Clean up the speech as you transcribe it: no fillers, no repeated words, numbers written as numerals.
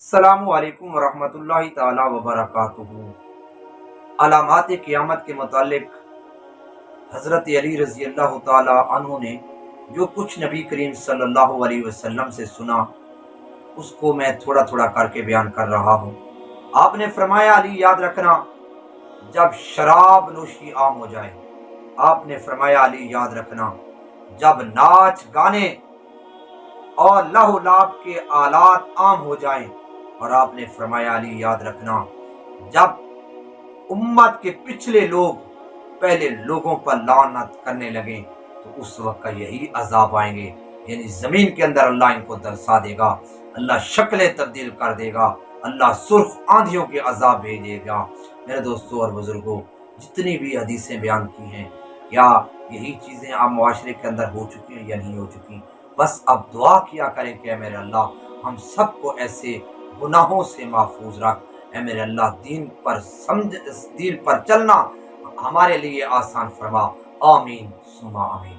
السلام علیکم ورحمۃ اللہ تعالی وبرکاتہ۔ علامات قیامت کے متعلق حضرت علی رضی اللہ تعالی عنہ نے جو کچھ نبی کریم صلی اللہ علیہ وسلم سے سنا، اس کو میں تھوڑا تھوڑا کر کے بیان کر رہا ہوں۔ آپ نے فرمایا، علی یاد رکھنا جب شراب نوشی عام ہو جائے، آپ نے فرمایا علی یاد رکھنا جب ناچ گانے اور لہو لعب کے آلات عام ہو جائیں، اور آپ نے فرمایا علی یاد رکھنا جب امت کے پچھلے لوگ پہلے لوگوں پر لعنت کرنے لگیں تو اس وقت کا یہی عذاب آئیں گے، یعنی زمین کے اندر اللہ ان کو درسا دے گا، اللہ شکلیں تبدیل کر دے گا، اللہ سرخ آندھیوں کے عذاب بھیجے گا۔ میرے دوستوں اور بزرگوں، جتنی بھی حدیثیں بیان کی ہیں، کیا یہی چیزیں اب معاشرے کے اندر ہو چکی ہیں یا نہیں ہو چکی؟ بس اب دعا کیا کریں کہ اے میرے اللہ ہم سب کو ایسے گناہوں سے محفوظ رکھ، اے میرے اللہ دین پر چلنا ہمارے لیے آسان فرما، آمین ثم آمین۔